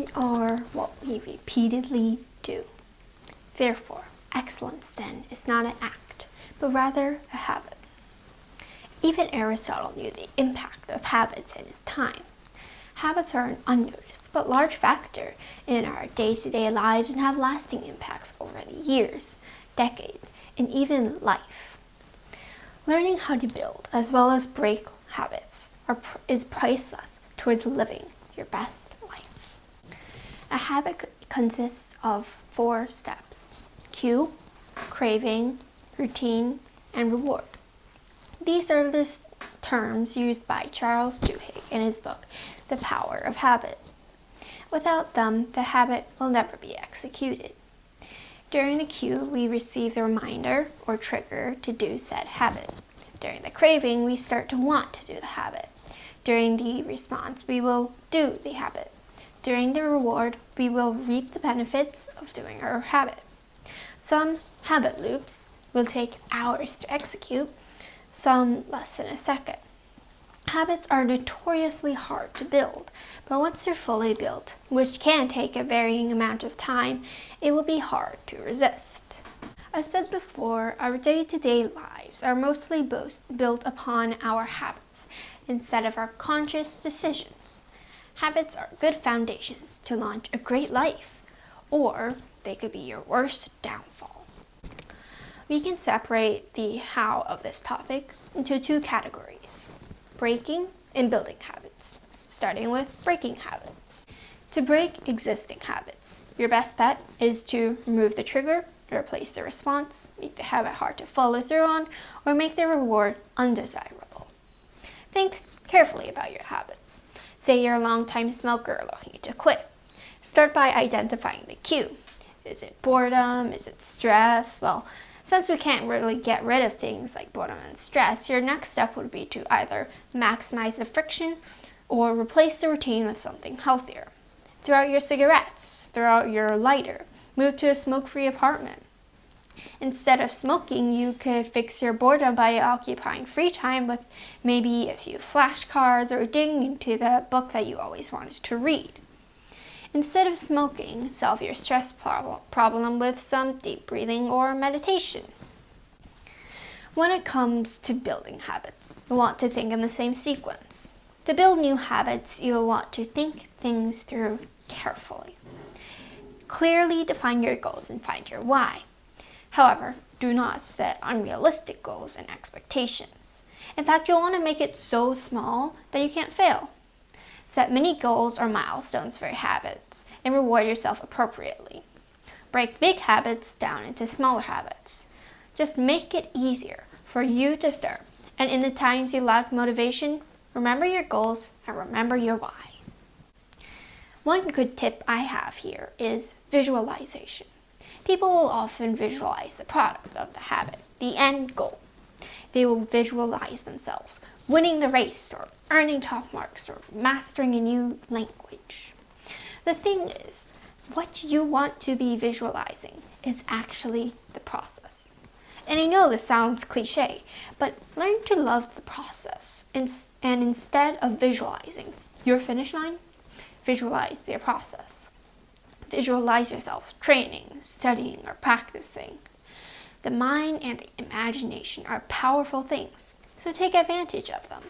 We are what we repeatedly do. Therefore, excellence then is not an act, but rather a habit. Even Aristotle knew the impact of habits in his time. Habits are an unnoticed but large factor in our day-to-day lives and have lasting impacts over the years, decades, and even life. Learning how to build as well as break habits is priceless towards living your best life. A habit consists of 4 steps: cue, craving, routine, and reward. These are the terms used by Charles Duhigg in his book, The Power of Habit. Without them, the habit will never be executed. During the cue, we receive the reminder or trigger to do said habit. During the craving, we start to want to do the habit. During the response, we will do the habit. During the reward, we will reap the benefits of doing our habit. Some habit loops will take hours to execute, some less than a second. Habits are notoriously hard to build, but once they're fully built, which can take a varying amount of time, it will be hard to resist. As said before, our day-to-day lives are mostly built upon our habits instead of our conscious decisions. Habits are good foundations to launch a great life, or they could be your worst downfall. We can separate the how of this topic into 2 categories: breaking and building habits, starting with breaking habits. To break existing habits, your best bet is to remove the trigger, replace the response, make the habit hard to follow through on, or make the reward undesirable. Think carefully about your habits. Say you're a long-time smoker looking to quit. Start by identifying the cue. Is it boredom? Is it stress? Well, since we can't really get rid of things like boredom and stress, your next step would be to either maximize the friction or replace the routine with something healthier. Throw out your cigarettes, throw out your lighter, move to a smoke-free apartment. Instead of smoking, you could fix your boredom by occupying free time with maybe a few flashcards or digging into the book that you always wanted to read. Instead of smoking, solve your stress problem with some deep breathing or meditation. When it comes to building habits, you'll want to think in the same sequence. To build new habits, you'll want to think things through carefully. Clearly define your goals and find your why. However, do not set unrealistic goals and expectations. In fact, you'll want to make it so small that you can't fail. Set mini goals or milestones for your habits and reward yourself appropriately. Break big habits down into smaller habits. Just make it easier for you to start. And in the times you lack motivation, remember your goals and remember your why. One good tip I have here is visualization. People will often visualize the product of the habit, the end goal. They will visualize themselves winning the race or earning top marks or mastering a new language. The thing is, what you want to be visualizing is actually the process. And I know this sounds cliche, but learn to love the process and instead of visualizing your finish line, visualize the process. Visualize yourself training, studying, or practicing. The mind and the imagination are powerful things, so take advantage of them.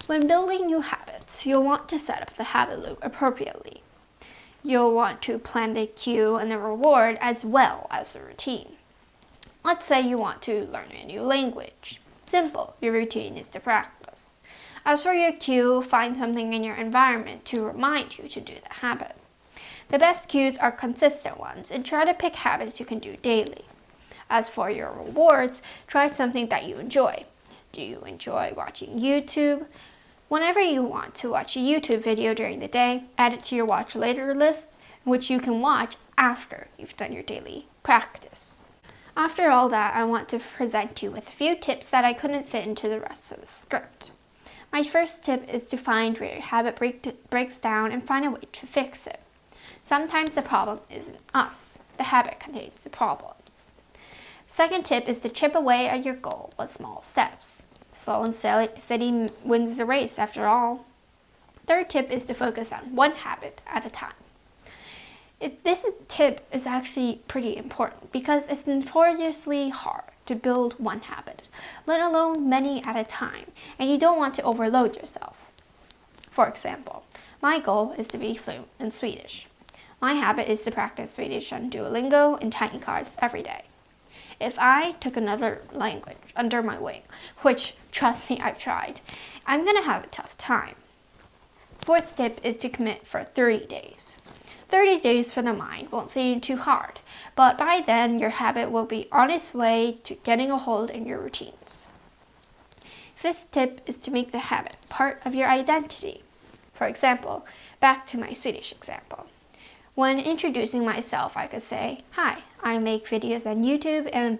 When building new habits, you'll want to set up the habit loop appropriately. You'll want to plan the cue and the reward as well as the routine. Let's say you want to learn a new language. Simple, your routine is to practice. As for your cue, find something in your environment to remind you to do the habit. The best cues are consistent ones, and try to pick habits you can do daily. As for your rewards, try something that you enjoy. Do you enjoy watching YouTube? Whenever you want to watch a YouTube video during the day, add it to your watch later list, which you can watch after you've done your daily practice. After all that, I want to present you with a few tips that I couldn't fit into the rest of the script. My first tip is to find where your habit breaks down and find a way to fix it. Sometimes the problem isn't us. The habit contains the problems. Second tip is to chip away at your goal with small steps. Slow and steady wins the race after all. Third tip is to focus on one habit at a time. This tip is actually pretty important because it's notoriously hard to build one habit, let alone many at a time, and you don't want to overload yourself. For example, my goal is to be fluent in Swedish. My habit is to practice Swedish on Duolingo and tiny cards every day. If I took another language under my wing, which, trust me, I've tried, I'm going to have a tough time. Fourth tip is to commit for 30 days. 30 days for the mind won't seem too hard, but by then your habit will be on its way to getting a hold in your routines. Fifth tip is to make the habit part of your identity. For example, back to my Swedish example. When introducing myself, I could say, "Hi, I make videos on YouTube and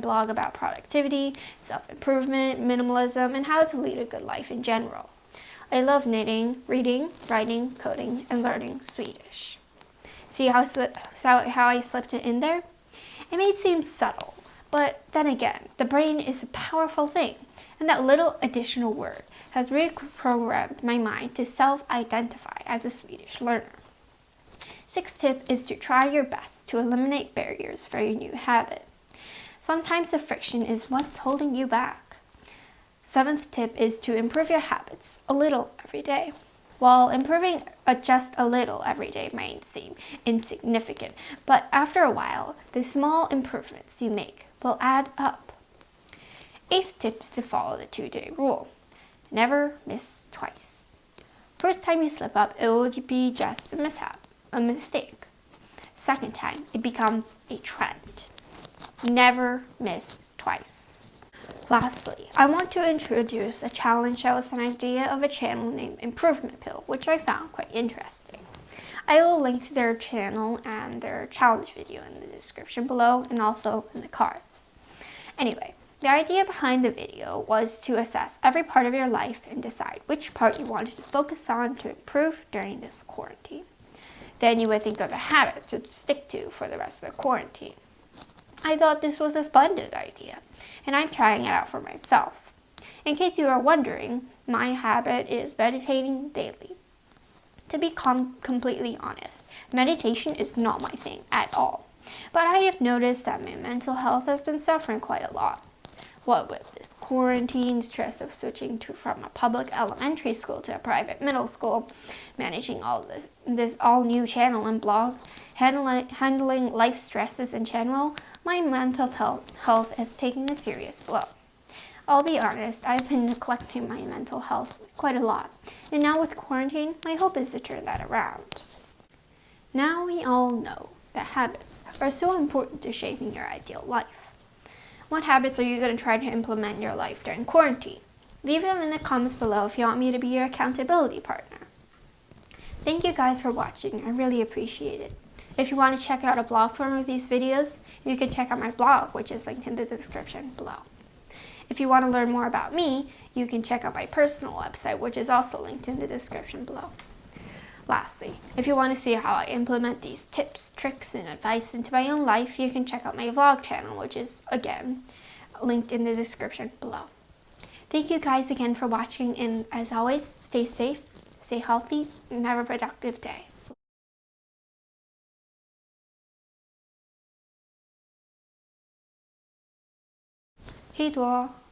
blog about productivity, self-improvement, minimalism, and how to lead a good life in general. I love knitting, reading, writing, coding, and learning Swedish." See how I slipped it in there? It may seem subtle, but then again, the brain is a powerful thing, and that little additional word has reprogrammed my mind to self-identify as a Swedish learner. Sixth tip is to try your best to eliminate barriers for your new habit. Sometimes the friction is what's holding you back. Seventh tip is to improve your habits a little every day. While improving just a little every day might seem insignificant, but after a while, the small improvements you make will add up. Eighth tip is to follow the 2-day rule. Never miss twice. First time you slip up, it will be just a mishap, a mistake. Second time, it becomes a trend. Never miss twice. Lastly, I want to introduce a challenge that was an idea of a channel named Improvement Pill, which I found quite interesting. I will link to their channel and their challenge video in the description below and also in the cards. Anyway, the idea behind the video was to assess every part of your life and decide which part you wanted to focus on to improve during this quarantine. Then you would think of a habit to stick to for the rest of the quarantine. I thought this was a splendid idea, and I'm trying it out for myself. In case you are wondering, my habit is meditating daily. To be completely honest, meditation is not my thing at all, but I have noticed that my mental health has been suffering quite a lot. What with this quarantine, stress of switching from a public elementary school to a private middle school, managing all this all-new channel and blog, handling life stresses in general, my mental health is taking a serious blow. I'll be honest, I've been neglecting my mental health quite a lot, and now with quarantine, my hope is to turn that around. Now we all know that habits are so important to shaping your ideal life. What habits are you going to try to implement in your life during quarantine? Leave them in the comments below if you want me to be your accountability partner. Thank you guys for watching, I really appreciate it. If you want to check out a blog form of these videos, you can check out my blog, which is linked in the description below. If you want to learn more about me, you can check out my personal website, which is also linked in the description below. Lastly, if you want to see how I implement these tips, tricks, and advice into my own life, you can check out my vlog channel, which is, again, linked in the description below. Thank you guys again for watching, and as always, stay safe, stay healthy, and have a productive day. Hej då!